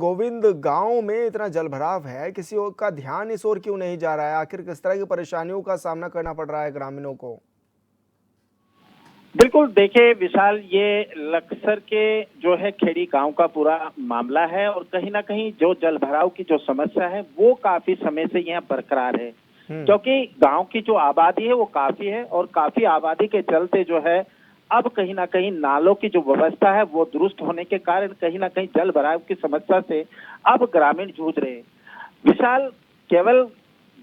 गोविंद, गांव में इतना जलभराव है, किसी और का ध्यान इस ओर क्यों नहीं जा रहा है? आखिर किस तरह की परेशानियों का सामना करना पड़ रहा है ग्रामीणों को? बिल्कुल, देखिए विशाल, ये लक्सर के जो है खेड़ी गांव का पूरा मामला है और कहीं ना कहीं जो जलभराव की जो समस्या है वो काफी समय से यहाँ बरकरार है। हम्म। क्योंकि गांव की जो आबादी है वो काफी है और काफी आबादी के चलते जो है अब कहीं ना कहीं नालों की जो व्यवस्था है वो दुरुस्त होने के कारण कहीं ना कहीं जल भराव की समस्या से अब ग्रामीण जूझ रहे हैं। विशाल, केवल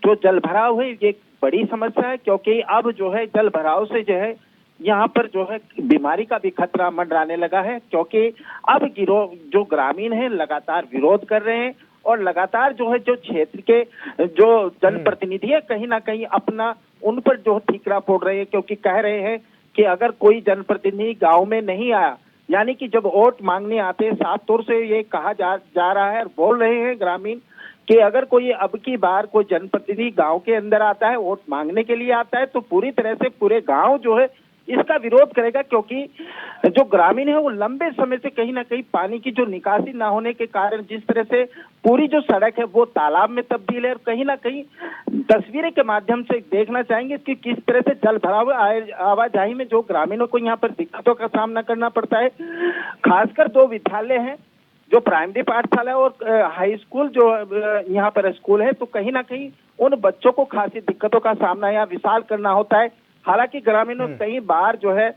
जो जल भराव है ये एक बड़ी समस्या है, क्योंकि अब जो है जल भराव से जो है यहाँ पर जो है बीमारी का भी खतरा मंडराने लगा है, क्योंकि अब गिरोह जो ग्रामीण है लगातार विरोध कर रहे हैं और लगातार जो है जो क्षेत्र के जो जनप्रतिनिधि है कहीं ना कहीं अपना उन पर जो ठीकरा फोड़ रहे हैं, क्योंकि कह रहे हैं कि अगर कोई जनप्रतिनिधि गांव में नहीं आया, यानी कि जब वोट मांगने आते हैं, साफ तौर से ये कहा जा रहा है और बोल रहे हैं ग्रामीण कि अगर कोई अब की बार कोई जनप्रतिनिधि गांव के अंदर आता है, वोट मांगने के लिए आता है, तो पूरी तरह से पूरे गांव जो है इसका विरोध करेगा, क्योंकि जो ग्रामीण है वो लंबे समय से कहीं ना कहीं पानी की जो निकासी ना होने के कारण जिस तरह से पूरी जो सड़क है वो तालाब में तब्दील है और कहीं ना कहीं तस्वीरें के माध्यम से देखना चाहेंगे कि किस तरह से जल भराव आवाजाही में जो ग्रामीणों को यहाँ पर दिक्कतों का सामना करना पड़ता है। खासकर दो विद्यालय हैं, जो प्राइमरी पाठशाला और हाई स्कूल जो यहाँ पर स्कूल है, तो कहीं ना कहीं उन बच्चों को खासी दिक्कतों का सामना यहाँ विशाल करना होता है। हालांकि ग्रामीणों कई बार जो है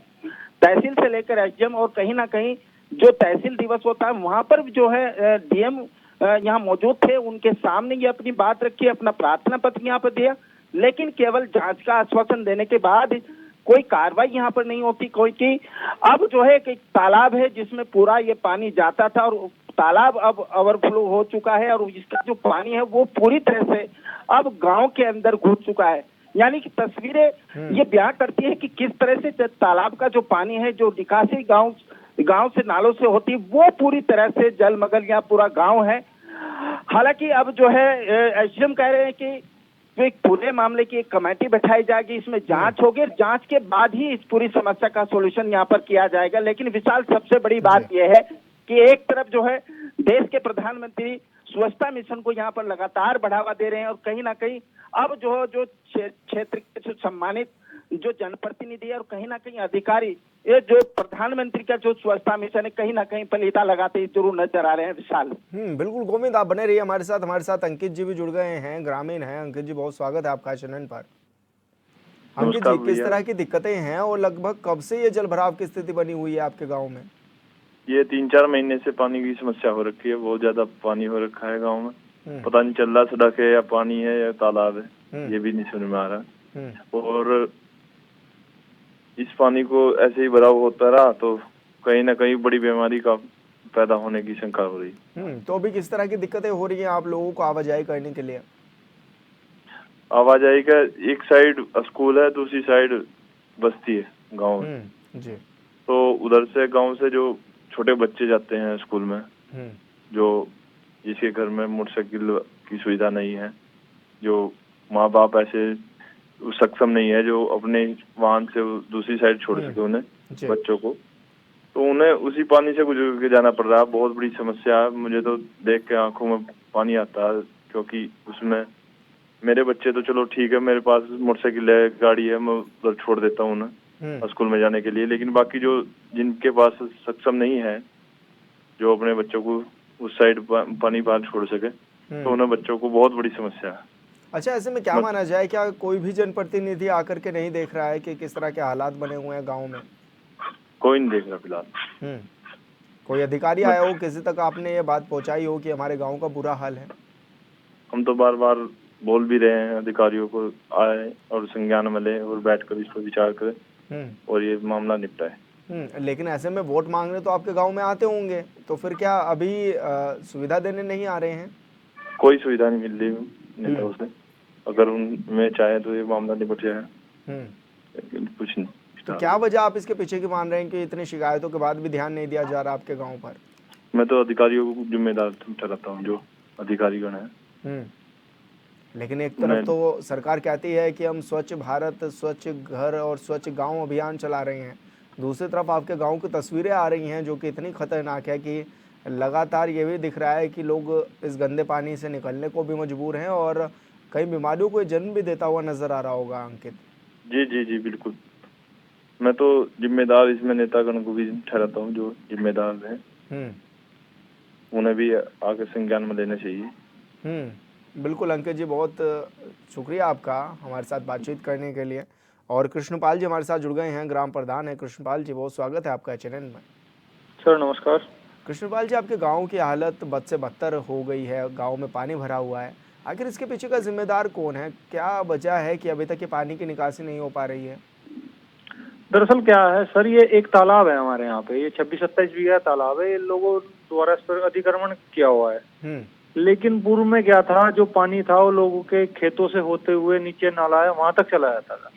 तहसील से लेकर एसडीएम और कहीं ना कहीं जो तहसील दिवस होता है वहां पर जो है डीएम यहाँ मौजूद थे, उनके सामने ये अपनी बात रखी, अपना प्रार्थना पत्र यहाँ पर दिया, लेकिन केवल जांच का आश्वासन देने के बाद कोई कार्रवाई यहाँ पर नहीं होती। कोई की अब जो है एक तालाब है जिसमें पूरा ये पानी जाता था और तालाब अब ओवरफ्लो हो चुका है और इसका जो पानी है वो पूरी तरह से अब गांव के अंदर घुस चुका है। यानी कि तस्वीरें ये बयां करती है कि किस तरह से तालाब का जो पानी है जो निकासी गांव से नालों से होती है वो पूरी तरह से जलमग्न यहाँ पूरा गांव है। हालांकि अब जो है एसडीएम कह रहे हैं कि तो एक पूरे मामले की एक कमेटी बैठाई जाएगी, इसमें जांच होगी, जांच के बाद ही इस पूरी समस्या का सॉल्यूशन यहाँ पर किया जाएगा। लेकिन विशाल, सबसे बड़ी बात यह है कि एक तरफ जो है देश के प्रधानमंत्री स्वच्छता मिशन को यहाँ पर लगातार बढ़ावा दे रहे हैं और कहीं ना कहीं अब जो क्षेत्र के जो सम्मानित जो जनप्रतिनिधि है और कहीं ना कहीं अधिकारी, ये जो प्रधानमंत्री का जो स्वच्छता मिशन है कहीं ना कहीं फलीता लगाते जरूर नजर आ रहे हैं। विशाल, बिल्कुल गोविंद, आप बने रहिए हमारे साथ अंकित जी भी जुड़ गए हैं, ग्रामीण हैं। अंकित जी, बहुत स्वागत है आपका चैनल पर। अंकित जी, किस तरह की दिक्कतें हैं और लगभग कब से ये जलभराव की स्थिति बनी हुई है आपके गाँव में? ये 3-4 महीने से पानी की समस्या हो रखी है, बहुत ज्यादा पानी हो रखा है गांव में। पता नहीं चल रहा सड़क है या पानी है या तालाब है, ये भी नहीं समझ में आ रहा। और इस पानी को ऐसे ही भराव होता रहा तो कहीं ना कहीं बड़ी बीमारी का पैदा होने की शंका हो रही। तो अभी किस तरह की दिक्कतें हो रही हैं आप लोगों को आवाजाही करने के लिए? आवाजाही का एक साइड स्कूल है, दूसरी साइड बस्ती है गाँव में। जी। तो उधर से गाँव से जो छोटे बच्चे जाते हैं स्कूल में, जो जिसके घर में मोटरसाइकिल की सुविधा नहीं है, जो माँ बाप ऐसे सक्षम नहीं है जो अपने वाहन से दूसरी साइड छोड़ सके उन्हें बच्चों को, तो उन्हें उसी पानी से गुजर के जाना पड़ रहा है। बहुत बड़ी समस्या है, मुझे तो देख के आंखों में पानी आता है, क्योंकि उसमें मेरे बच्चे तो चलो ठीक है, मेरे पास मोटरसाइकिल है, गाड़ी है, मैं उधर छोड़ देता हूँ उन्हें स्कूल में जाने के लिए, लेकिन बाकी जो जिनके पास सक्षम नहीं है जो अपने बच्चों को उस साइड पानी पार छोड़ सके, तो उन्हें बच्चों को बहुत बड़ी समस्या है। अच्छा, ऐसे में क्या माना जाए, क्या कोई भी जनप्रतिनिधि आकर के नहीं देख रहा है कि किस तरह के हालात बने हुए हैं गांव में? कोई नहीं देख रहा फिलहाल। कोई अधिकारी आया हो, किसी तक आपने ये बात पहुंचाई हो कि हमारे गांव का बुरा हाल है? हम तो बार बार बोल भी रहे हैं अधिकारियों को आए और संज्ञान में ले और बैठकर इस पर विचार करें और ये मामला निपटाए। लेकिन ऐसे में वोट मांगने तो आपके गांव में आते होंगे, तो फिर क्या अभी सुविधा देने नहीं आ रहे हैं? कोई सुविधा नहीं मिल रही नेताओं से, अगर उनमें चाहे तो ये मामला निपट जाए, लेकिन कुछ नहीं। तो क्या वजह आप इसके पीछे की मान रहे हैं कि इतनी शिकायतों के बाद भी ध्यान नहीं दिया जा रहा आपके गाँव पर? मैं तो अधिकारियों को जिम्मेदार ठहराता हूँ, जो अधिकारीगण है। लेकिन एक तरफ तो सरकार कहती है कि हम स्वच्छ भारत, स्वच्छ घर और स्वच्छ गांव अभियान चला रहे हैं, दूसरी तरफ आपके गांव की तस्वीरें आ रही हैं जो कि इतनी खतरनाक है कि लगातार ये भी दिख रहा है कि लोग इस गंदे पानी से निकलने को भी मजबूर हैं और कई बीमारियों को जन्म भी देता हुआ नजर आ रहा होगा अंकित। जी जी जी बिल्कुल। मैं तो जिम्मेदार इसमें नेतागण को भी ठहराता हूँ, जो जिम्मेदार हैं उन्हें भी आगे संज्ञान में लेना चाहिए। बिल्कुल अंकित जी, बहुत शुक्रिया आपका हमारे साथ बातचीत करने के लिए। और कृष्णपाल जी हमारे साथ जुड़ गए हैं, ग्राम प्रधान है। कृष्णपाल जी, बहुत स्वागत है आपका चैनल में। सर नमस्कार। कृष्णपाल जी, आपके गांव की हालत बद से बदतर हो गई है, गांव में पानी भरा हुआ है, आखिर इसके पीछे का जिम्मेदार कौन है? क्या वजह है कि अभी तक ये पानी की निकासी नहीं हो पा रही है? दरअसल क्या है सर, ये एक तालाब है हमारे यहाँ पे, ये 26-27 बीघा तालाब है, ये लोगों द्वारा इस पर अतिक्रमण किया हुआ है। लेकिन पूर्व में क्या था, जो पानी था वो लोगों के खेतों से होते हुए नीचे नाला है वहां तक चला जाता था।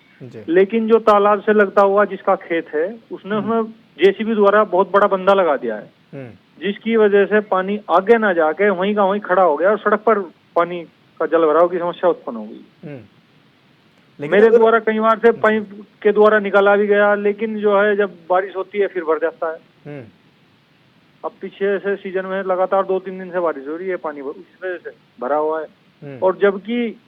लेकिन जो तालाब से लगता हुआ जिसका खेत है, उसने उसमें जेसीबी द्वारा बहुत बड़ा बंधा लगा दिया है, जिसकी वजह से पानी आगे ना जाके वहीं का वहीं खड़ा हो गया और सड़क पर पानी का जल भराव की समस्या उत्पन्न हो गई। मेरे द्वारा कई बार से पाइप के द्वारा निकाला भी गया, लेकिन जो है जब बारिश होती है फिर भर जाता है। अब पीछे से सीजन में लगातार 2-3 दिन से बारिश हो रही है, पानी इस वजह से भरा हुआ है। और जबकि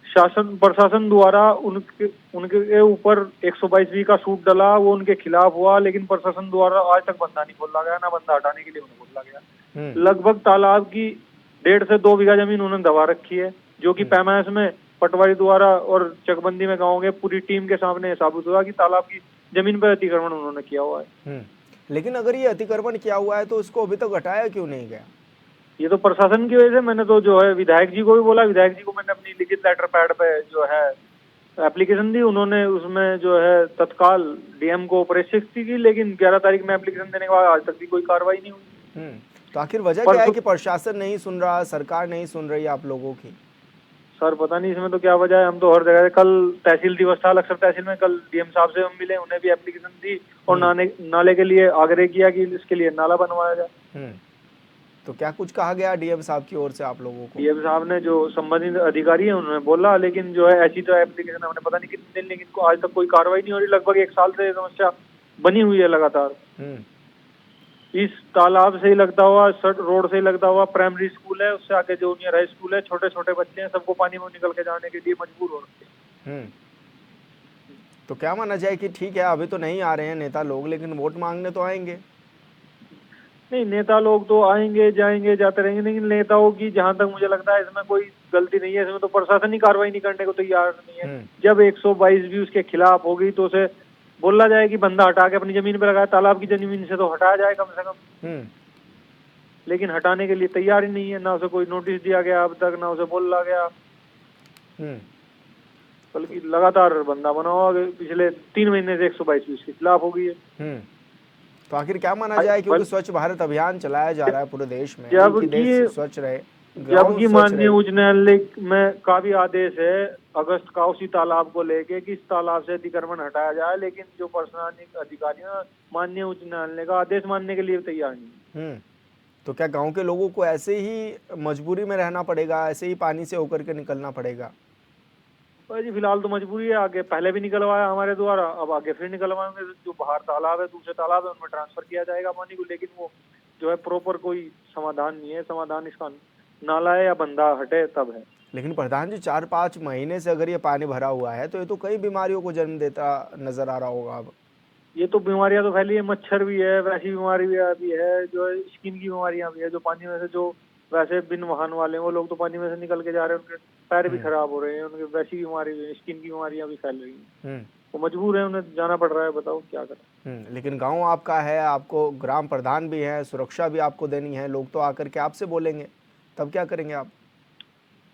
शासन प्रशासन द्वारा उनके ऊपर 122B का सूट डला, वो उनके खिलाफ हुआ, लेकिन प्रशासन द्वारा आज तक बंदा नहीं खोला गया, ना बंदा हटाने के लिए उन्हें बोला गया। लगभग तालाब की 1.5 से 2 बीघा जमीन उन्होंने दबा रखी है, जो कि पैमाइश में पटवारी द्वारा और चकबंदी में गाँव के पूरी टीम के सामने साबित हुआ कि तालाब की जमीन पर अतिक्रमण उन्होंने किया हुआ है। लेकिन अगर ये अतिक्रमण किया हुआ है तो इसको अभी तक हटाया क्यों नहीं गया? ये तो प्रशासन की वजह से, मैंने तो जो है विधायक जी को भी बोला, विधायक जी को मैंने अपनी लिखित लेटर पैड पे जो है एप्लीकेशन दी, उन्होंने उसमें जो है तत्काल डीएम को प्रेषित की, लेकिन 11 तारीख में एप्लीकेशन देने के बाद आज तक भी कोई कार्रवाई नहीं हुई। तो आखिर वजह क्या है कि प्रशासन नहीं सुन रहा, सरकार नहीं सुन रही आप लोगों की? सर पता नहीं इसमें तो क्या वजह है, हम तो हर जगह, कल तहसील दिवस था लक्सर तहसील में, कल डीएम साहब से हम मिले, उन्हें भी एप्लीकेशन दी और नाले के लिए आग्रह किया कि इसके लिए नाला बनवाया जाए। तो क्या कुछ कहा गया डीएम साहब की ओर से आप लोगों को? डीएम साहब ने, जो संबंधित अधिकारी है उन्होंने बोला, लेकिन जो है ऐसी तो एप्लीकेशन हमने पता नहीं कितने दिन, लेकिन आज तक कोई कार्रवाई नहीं हो रही। लगभग 1 साल से समस्या बनी हुई है लगातार। इस तालाब से ही लगता हुआ, रोड से ही लगता हुआ प्राइमरी स्कूल है, उससे आगे जूनियर हाई स्कूल है, छोटे छोटे बच्चे हैं, सबको पानी में निकल के जाने के लिए मजबूर हो रहे हैं। तो क्या माना जाए कि ठीक है अभी तो नहीं आ रहे हैं नेता लोग, लेकिन वोट मांगने तो आएंगे? नहीं, नेता लोग तो आएंगे जाएंगे जाते रहेंगे, लेकिन नेताओं की जहां तक मुझे लगता है इसमें कोई गलती नहीं है, इसमें तो प्रशासन ही कार्रवाई नहीं करने को तैयार नहीं है। जब 122 भी उसके खिलाफ होगी तो उसे बोला जाए कि बंदा हटा के अपनी जमीन पे लगाए, तालाब की जमीन से तो हटाया जाए कम से कम। लेकिन हटाने के लिए तैयार ही नहीं है, ना उसे कोई नोटिस दिया गया अब तक, ना उसे बोला गया, बल्कि लगातार बंदा बना हुआ पिछले 3 महीने से 122 भी उसके खिलाफ हो गई है। तो आखिर क्या माना जाए, क्योंकि स्वच्छ भारत अभियान चलाया जा रहा है पूरे देश में, जबकि स्वच्छ रहे, जबकि माननीय उच्च न्यायालय में का भी आदेश है अगस्त का उसी तालाब को लेके कि इस तालाब से अतिक्रमण हटाया जाए, लेकिन जो प्रशासनिक अधिकारी हैं माननीय उच्च न्यायालय का आदेश मानने के लिए तैयार नहीं। तो क्या गांव के लोगों को ऐसे ही मजबूरी में रहना पड़ेगा, ऐसे ही पानी से होकर के निकलना पड़ेगा? जी फिलहाल तो मजबूरी है, आगे पहले भी निकलवाया हमारे द्वारा, अब आगे फिर निकलवाएंगे। जो बाहर तालाब है, दूसरे तालाब है, उनमें ट्रांसफर किया जाएगा पानी को, लेकिन वो जो है प्रॉपर कोई समाधान नहीं है। समाधान इसका नाला है या बंदा हटे तब है। लेकिन प्रधान जी 4-5 महीने से अगर ये पानी भरा हुआ है तो ये तो कई बीमारियों को जन्म देता नजर आ रहा होगा। अब ये तो बीमारियां तो फैली है, मच्छर भी है, वैसी बीमारी भी है, जो है स्किन की बीमारियां भी है, जो पानी में से जो वैसे बिन वाहन वाले हैं वो लोग तो पानी में से निकल के जा रहे हैं, उनके पैर भी खराब हो रहे हैं, उनके वैसी बीमारी भी, स्किन की बीमारियां भी फैल रही हैं। वो मजबूर है, उन्हें जाना पड़ रहा है, बताओ क्या करें। लेकिन गांव आपका है, आपको ग्राम प्रधान भी है, सुरक्षा भी आपको देनी है, लोग तो आकर के आपसे बोलेंगे, तब क्या करेंगे आप?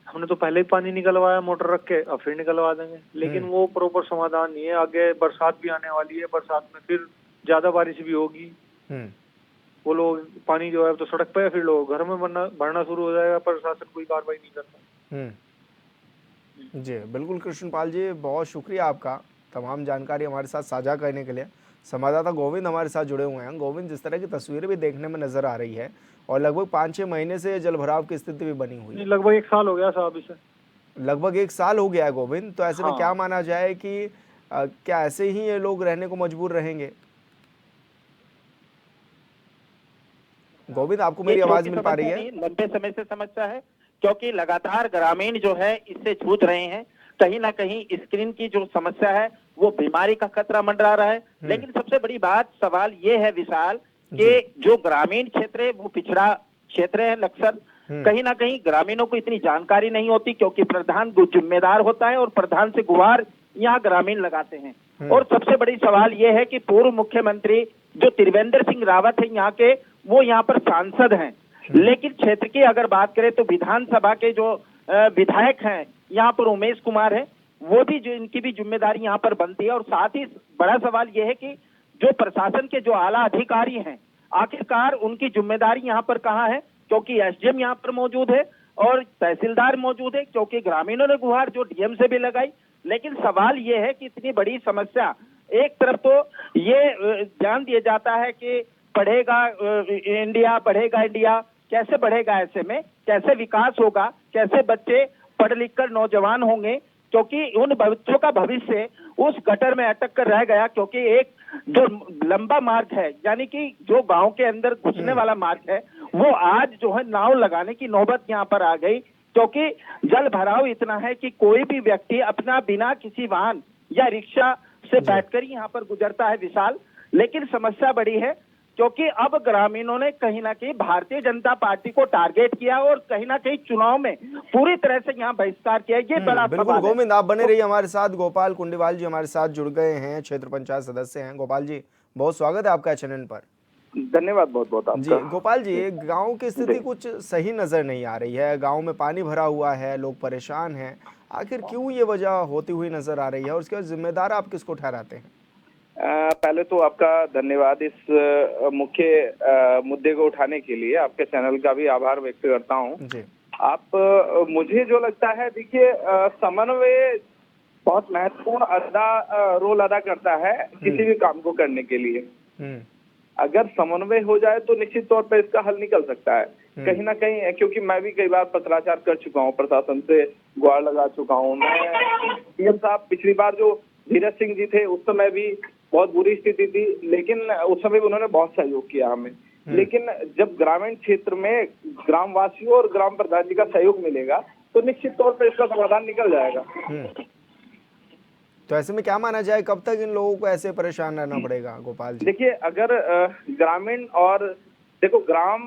हमने तो पहले ही पानी निकलवाया मोटर रख के, अब फिर निकलवा देंगे, लेकिन वो प्रॉपर समाधान नहीं है। आगे बरसात भी आने वाली है, बरसात में फिर ज्यादा बारिश भी होगी, वो लोग पानी जो है तो सड़क पे है, फिर लोग घर में भरना शुरू हो जाएगा, प्रशासन कोई कार्रवाई नहीं करता। जी बिल्कुल कृष्णपाल जी, बहुत शुक्रिया आपका तमाम जानकारी हमारे साथ साझा करने के लिए। संवाददाता गोविंद हमारे साथ जुड़े हुए हैं। गोविंद, जिस तरह की तस्वीरें भी देखने में नजर आ रही है और लगभग 5-6 महीने से जलभराव की स्थिति भी बनी हुई है। लगभग 1 साल हो गया साहब इसे। लगभग 1 साल हो गया है गोविंद, तो ऐसे में क्या माना जाए कि क्या ऐसे ही ये लोग रहने को मजबूर रहेंगे? गोविंद, आपको मेरी ये आवाज छोटी मिल पा रही समस्या है? नहीं, लंबे समय से समस्या है, क्योंकि लगातार ग्रामीण जो है इससे जूझ रहे हैं। कहीं ना कहीं स्क्रीन की जो समस्या है वो बीमारी का खतरा मंडरा रहा है। लेकिन सबसे बड़ी बात सवाल ये है विशाल कि जो ग्रामीण क्षेत्र है वो पिछड़ा क्षेत्र है अक्सर। कहीं ना कहीं ग्रामीणों को इतनी जानकारी नहीं होती, क्योंकि प्रधान जिम्मेदार होता है और प्रधान से गुहार यहाँ ग्रामीण लगाते हैं। और सबसे बड़ी सवाल ये है कि पूर्व मुख्यमंत्री जो त्रिवेंद्र सिंह रावत है यहाँ के, वो यहाँ पर सांसद हैं, लेकिन क्षेत्र की अगर बात करें तो विधानसभा के जो विधायक हैं यहाँ पर उमेश कुमार है, वो भी जो इनकी भी जिम्मेदारी यहाँ पर बनती है। और साथ ही बड़ा सवाल यह है कि जो प्रशासन के जो आला अधिकारी हैं, आखिरकार उनकी जिम्मेदारी यहाँ पर कहाँ है, क्योंकि एसडीएम यहाँ पर मौजूद है और तहसीलदार मौजूद है, क्योंकि ग्रामीणों ने गुहार जो डीएम से भी लगाई। लेकिन सवाल ये है कि इतनी बड़ी समस्या, एक तरफ तो ये ध्यान दिया जाता है कि बढ़ेगा इंडिया, कैसे बढ़ेगा, ऐसे में कैसे विकास होगा, कैसे बच्चे पढ़ लिख कर नौजवान होंगे, क्योंकि उन बच्चों का भविष्य उस गटर में अटक कर रह गया। क्योंकि एक जो लंबा मार्ग है, यानी कि जो गांव के अंदर घुसने वाला मार्ग है, वो आज जो है नाव लगाने की नौबत यहाँ पर आ गई, क्योंकि जल भराव इतना है कि कोई भी व्यक्ति अपना बिना किसी वाहन या रिक्शा से बैठकर ही यहाँ पर गुजरता है विशाल। लेकिन समस्या बड़ी है, क्योंकि अब ग्रामीणों ने कहीं ना कहीं भारतीय जनता पार्टी को टारगेट किया और कहीं ना कहीं चुनाव में पूरी तरह से यहाँ बहिष्कार किया। ये बड़ा बिल्कुल गोविंद, आप बने रहिए हमारे साथ। गोपाल कुंडीवाल जी हमारे साथ जुड़ गए हैं, क्षेत्र पंचायत सदस्य हैं। गोपाल जी, बहुत स्वागत है आपका चैनल पर। धन्यवाद बहुत बहुत आपका। जी गोपाल जी, गांव की स्थिति कुछ सही नजर नहीं आ रही है। गांव में पानी भरा हुआ है, लोग परेशान हैं। आखिर क्यों ये वजह होती हुई नजर आ रही है और उसके जिम्मेदार आप किसको ठहराते हैं? पहले तो आपका धन्यवाद इस मुख्य मुद्दे को उठाने के लिए। आपके चैनल का भी आभार व्यक्त करता हूँ। आप मुझे जो लगता है, देखिए, समन्वय बहुत महत्वपूर्ण रोल अदा करता है किसी भी काम को करने के लिए। अगर समन्वय हो जाए तो निश्चित तौर पर इसका हल निकल सकता है। कहीं ना कहीं, क्योंकि मैं भी कई बार पत्राचार कर चुका हूँ, प्रशासन से गुहार लगा चुका हूँ। मैं सीएम साहब पिछली बार जो धीरज सिंह जी थे उस समय भी बहुत बुरी स्थिति थी, लेकिन उस समय भी उन्होंने बहुत सहयोग किया हमें। लेकिन जब ग्रामीण क्षेत्र में ग्रामवासियों और ग्राम प्रधान जी का सहयोग मिलेगा तो निश्चित तौर पर इसका समाधान निकल जाएगा। तो ऐसे में क्या माना जाए, कब तक इन लोगों को ऐसे परेशान रहना पड़ेगा गोपाल जी? देखिए, अगर ग्रामीण और देखो ग्राम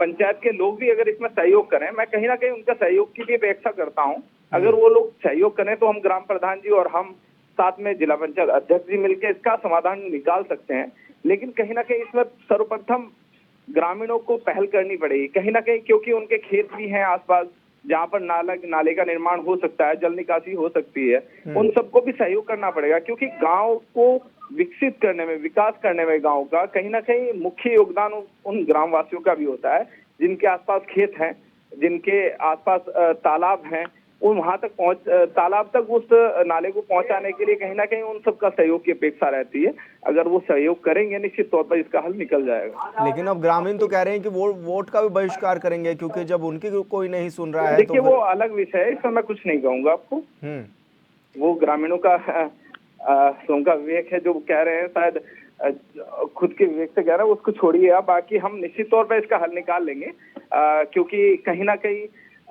पंचायत के लोग भी अगर इसमें सहयोग करें, मैं कहीं ना कहीं उनका सहयोग की भी अपेक्षा करता हूं। अगर वो लोग सहयोग करें तो हम ग्राम प्रधान जी और हम साथ में जिला पंचायत अध्यक्ष जी मिलकर इसका समाधान निकाल सकते हैं। लेकिन कहीं ना कहीं इसमें सर्वप्रथम ग्रामीणों को पहल करनी पड़ेगी, कहीं ना कहीं, क्योंकि उनके खेत भी हैं आसपास जहाँ पर नाले का निर्माण हो सकता है, जल निकासी हो सकती है। उन सबको भी सहयोग करना पड़ेगा, क्योंकि गांव को विकसित करने में, विकास करने में गांव का कहीं ना कहीं मुख्य योगदान उन ग्रामवासियों का भी होता है, जिनके आसपास खेत हैं, जिनके आसपास तालाब हैं। उन वहां तक तालाब तक उस नाले को पहुंचाने के लिए कहीं ना कहीं उन सबका सहयोग की अपेक्षा रहती है। अगर वो सहयोग करेंगे निश्चित तौर पर इसका हल निकल जाएगा। लेकिन अब ग्रामीण तो कह रहे हैं कि वोट का भी बहिष्कार करेंगे, क्योंकि जब उनकी कोई नहीं सुन रहा है। देखिए, वो अलग विषय है, इसमें मैं कुछ नहीं कहूंगा आपको। वो ग्रामीणों का उनका विवेक है, जो कह रहे हैं शायद खुद के विवेक से कह रहे हैं, उसको छोड़िए आप। बाकी हम निश्चित तौर पर इसका हल निकाल लेंगे, क्योंकि कहीं ना कहीं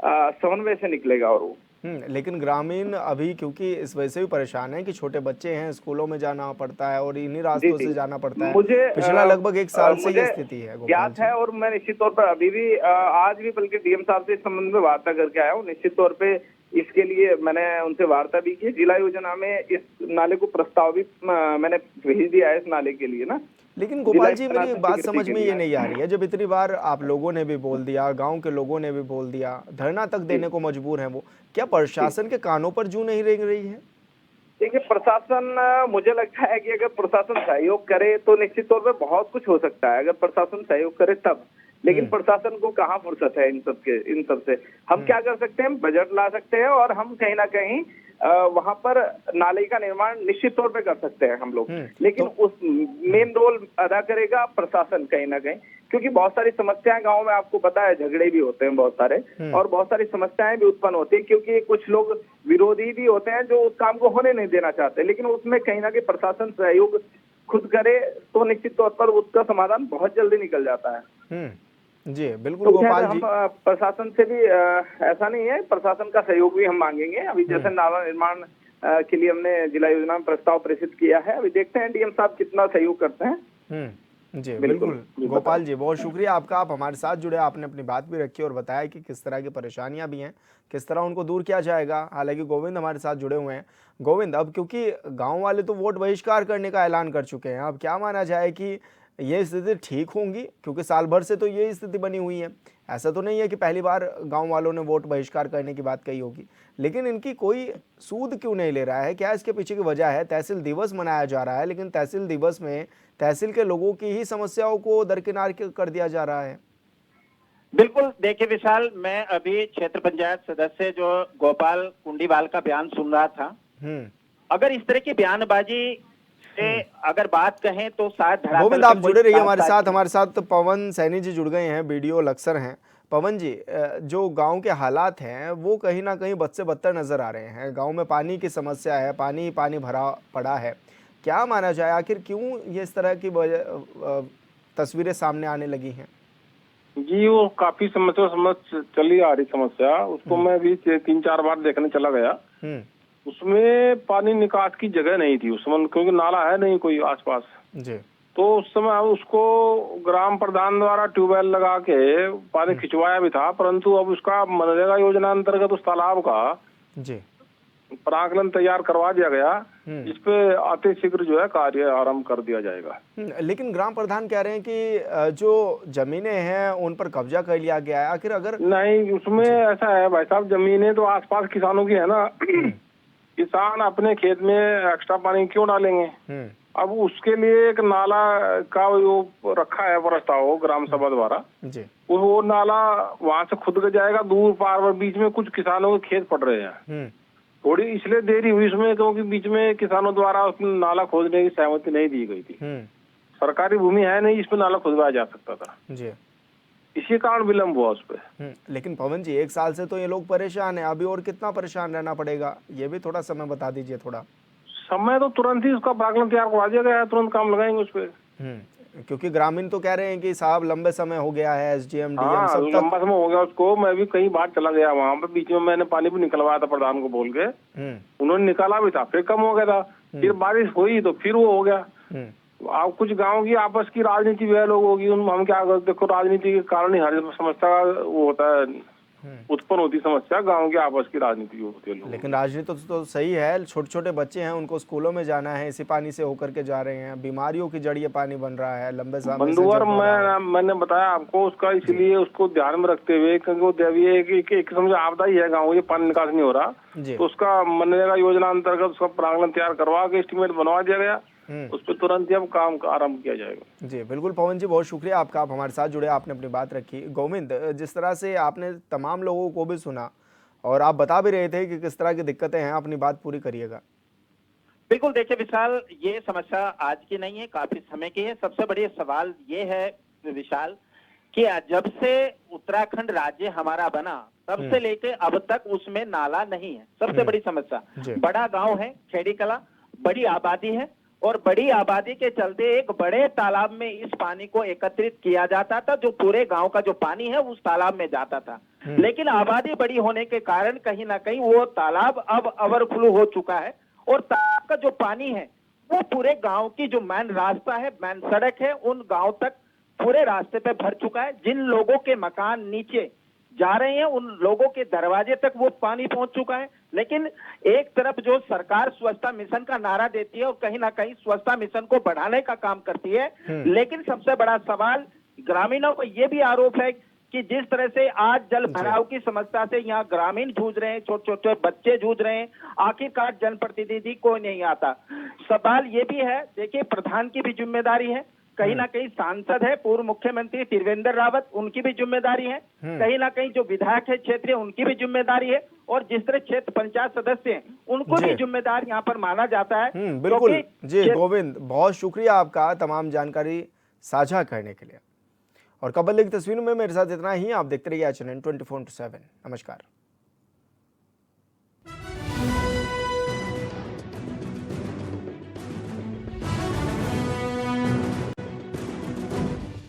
समन्वय से निकलेगा। और वो लेकिन ग्रामीण अभी क्योंकि इस वजह से भी परेशान है कि छोटे बच्चे हैं, स्कूलों में जाना पड़ता है और इन्हीं रास्तों से जाना पड़ता है। मुझे पिछला लगभग 1 साल से ये स्थिति है ज्ञात है, और मैं निश्चित तौर पर अभी भी आज भी बल्कि डीएम साहब से इस संबंध में वार्ता करके आया हूँ। निश्चित तौर पे इसके लिए मैंने उनसे वार्ता भी की। जिला योजना में इस नाले को प्रस्ताव भी मैंने भेज दिया है इस नाले के लिए ना। लेकिन गोपाल जी, मेरी बात समझ में ये नहीं आ रही है, जब इतनी बार आप लोगों ने भी बोल दिया, गांव के लोगों ने भी बोल दिया, धरना तक देने को मजबूर है, वो क्या प्रशासन के कानों पर जू नहीं रेंग रही है? देखिए, प्रशासन, मुझे लगता है कि अगर प्रशासन सहयोग करे तो निश्चित तौर पर बहुत कुछ हो सकता है, अगर प्रशासन सहयोग करे तब। लेकिन प्रशासन को कहाँ फुर्सत है इन सब से। हम क्या कर सकते हैं, बजट ला सकते हैं और हम कहीं ना कहीं वहां पर नाले का निर्माण निश्चित तौर पे कर सकते हैं हम लोग। लेकिन उस मेन रोल अदा करेगा प्रशासन कहीं ना कहीं, क्योंकि बहुत सारी समस्याएं गांव में, आपको पता है, झगड़े भी होते हैं बहुत सारे, और बहुत सारी समस्याएं भी उत्पन्न होती है, क्योंकि कुछ लोग विरोधी भी होते हैं जो उस काम को होने नहीं देना चाहते। लेकिन उसमें कहीं ना कहीं प्रशासन सहयोग खुद करे तो निश्चित तौर पर उसका समाधान बहुत जल्दी निकल जाता है। जी बिल्कुल तो खैर गोपाल हम जी। प्रशासन से भी ऐसा नहीं है, प्रशासन का सहयोग भी हम मांगेंगे। अभी जैसे नाला निर्माण के लिए हमने जिला योजना में प्रस्ताव प्रेषित किया है, अभी देखते हैं डीएम साहब कितना सहयोग करते हैं। जी बिल्कुल बिल्कुल गोपाल जी, बहुत शुक्रिया आपका, आप हमारे साथ जुड़े, आपने अपनी बात भी रखी और बताया कि किस तरह की परेशानियां भी हैं, किस तरह उनको दूर किया जाएगा। हालांकि गोविंद हमारे साथ जुड़े हुए हैं। गोविंद, अब क्योंकि गांव वाले तो वोट बहिष्कार करने का ऐलान कर चुके हैं, अब क्या माना जाए कि ये स्थिति ठीक होंगी? क्योंकि साल भर से तो ये स्थिति बनी हुई है, ऐसा तो नहीं है कि पहली बार गांव वालों ने वोट बहिष्कार करने की बात कही होगी, लेकिन इनकी कोई सूद क्यों नहीं ले रहा है? क्या इसके पीछे की वजह है? तहसील दिवस मनाया जा रहा है, लेकिन तहसील दिवस में तहसील के लोगों की ही समस्याओं को दरकिनार कर दिया जा रहा है। बिल्कुल, देखिए विशाल, मैं अभी क्षेत्र पंचायत सदस्य जो गोपाल कुंडीवाल का बयान सुन रहा था। अगर इस तरह की बयानबाजी से अगर बात कहें तो शायद गोविंद आप जुड़े रहिए हमारे साथ तो पवन सैनी जी जुड़ गए हैं, बीडीओ लक्सर हैं। पवन जी, जो गांव के हालात हैं वो कहीं ना कहीं बद से बदतर नजर आ रहे हैं। गांव में पानी की समस्या है, पानी पानी भरा पड़ा है। क्या माना जाए, आखिर क्यों ये इस तरह की तस्वीरें सामने आने लगी हैं? जी, वो काफी समझ चली आ रही समस्या, उसको मैं भी 3-4 बार देखने चला गया। उसमें पानी निकास की जगह नहीं थी उस समय, क्योंकि नाला है नहीं कोई आसपास जी। तो उस समय उसको ग्राम प्रधान द्वारा ट्यूबवेल लगा के पानी खिंचवाया भी था, परंतु अब उसका मनरेगा योजना अंतर्गत उस तालाब का जी प्राकलन तैयार करवा दिया गया, जिस पे अति शीघ्र जो है कार्य आरंभ कर दिया जाएगा। लेकिन ग्राम प्रधान कह रहे हैं कि जो जमीनें हैं उन पर कब्जा कर लिया गया है। आखिर अगर नहीं, उसमें ऐसा है भाई साहब, जमीनें तो आसपास किसानों की है ना। किसान अपने खेत में एक्स्ट्रा पानी क्यों डालेंगे? अब उसके लिए एक नाला का जो रखा है प्रस्ताव ग्राम सभा द्वारा, वो नाला वहां से खुद जाएगा दूर पार, बीच में कुछ किसानों के खेत पड़ रहे हैं। थोड़ी इसलिए देरी हुई इसमें क्योंकि बीच में किसानों द्वारा उसमें नाला खोदने की सहमति नहीं दी गई थी। सरकारी भूमि है नहीं, इस पे नाला खुदवाया जा सकता था जी, इसी कारण विलम्ब हुआ उस पे। लेकिन पवन जी, 1 साल से तो ये लोग परेशान हैं, अभी और कितना परेशान रहना पड़ेगा, ये भी थोड़ा समय बता दीजिए। थोड़ा समय तो तुरंत ही उसका प्राकलन तैयार करवा दिया गया है, तुरंत काम लगाएंगे उस पे। क्योंकि ग्रामीण तो कह रहे हैं कि साहब लंबे समय हो गया है, एसडीएम डीएम सब तक लंबा समय हो गया उसको। मैं भी कई बार चला गया वहाँ पे, बीच में मैंने पानी भी निकलवाया था प्रधान को बोल के, उन्होंने निकाला भी था, फिर कम हो गया था, फिर बारिश हुई तो फिर वो हो गया। आप कुछ गांव की आपस की राजनीति भी है लोगों की, हम क्या करते, देखो राजनीति के कारण ही हर समस्या वो होता है, उत्पन्न होती समस्या, गांव की आपस की राजनीति होती है। लेकिन राजनीति तो सही है, छोटे छोटे बच्चे हैं, उनको स्कूलों में जाना है, इसी पानी से होकर के जा रहे हैं, बीमारियों की जड़ ये पानी बन रहा है लंबे समय से। बंधुवर मैंने बताया आपको उसका, इसलिए उसको ध्यान में रखते हुए, क्योंकि वो दैवीय एक समझ आपदा ही है गाँव, ये पानी निकास नहीं हो रहा, तो उसका मनरेगा योजना अंतर्गत उसका प्रांगण तैयार करवा के एस्टिमेट बनवा दिया गया, उस पर तुरंत ही अब काम आरंभ किया जाएगा। जी बिल्कुल पवन जी, बहुत शुक्रिया आपका, आप हमारे साथ जुड़े, आपने अपनी बात रखी। गोविंद, जिस तरह से आपने तमाम लोगों को भी सुना और आप बता भी रहे थे कि किस तरह की दिक्कतें हैं, अपनी बात पूरी करिएगा। बिल्कुल, देखिए विशाल, ये समस्या आज की नहीं है, काफी समय की है। सबसे बड़ी सवाल ये है विशाल कि जब से उत्तराखंड राज्य हमारा बना तब से लेके अब तक उसमें नाला नहीं है, सबसे बड़ी समस्या। बड़ा गांव है खेड़ी कला, बड़ी आबादी है, और बड़ी आबादी के चलते एक बड़े तालाब में इस पानी को एकत्रित किया जाता था, जो पूरे गांव का जो पानी है उस तालाब में जाता था। लेकिन आबादी बड़ी होने के कारण कहीं ना कहीं वो तालाब अब ओवरफ्लो हो चुका है, और तालाब का जो पानी है वो पूरे गांव की जो मेन रास्ता है, मेन सड़क है, उन गांव तक पूरे रास्ते पे भर चुका है। जिन लोगों के मकान नीचे जा रहे हैं उन लोगों के दरवाजे तक वो पानी पहुंच चुका है। लेकिन एक तरफ जो सरकार स्वच्छता मिशन का नारा देती है और कहीं ना कहीं स्वच्छता मिशन को बढ़ाने का काम करती है, लेकिन सबसे बड़ा सवाल ग्रामीणों को ये भी आरोप है कि जिस तरह से आज जल भराव की समस्या से यहाँ ग्रामीण जूझ रहे हैं, छोटे छोटे बच्चे जूझ रहे हैं, आखिरकार जनप्रतिनिधि कोई नहीं आता। सवाल ये भी है, देखिए प्रधान की भी जिम्मेदारी है, कहीं ना कहीं सांसद है पूर्व मुख्यमंत्री त्रिवेंद्र रावत, उनकी भी जिम्मेदारी है, कहीं ना कहीं जो विधायक है क्षेत्रीय उनकी भी जिम्मेदारी है, और जिस तरह क्षेत्र पंचायत सदस्य हैं उनको भी जिम्मेदार यहाँ पर माना जाता है। बिल्कुल जी गोविंद, बहुत शुक्रिया आपका तमाम जानकारी साझा करने के लिए। और कबल की तस्वीरों में मेरे साथ इतना ही, आप देखते रहिए HNN 24/7। नमस्कार।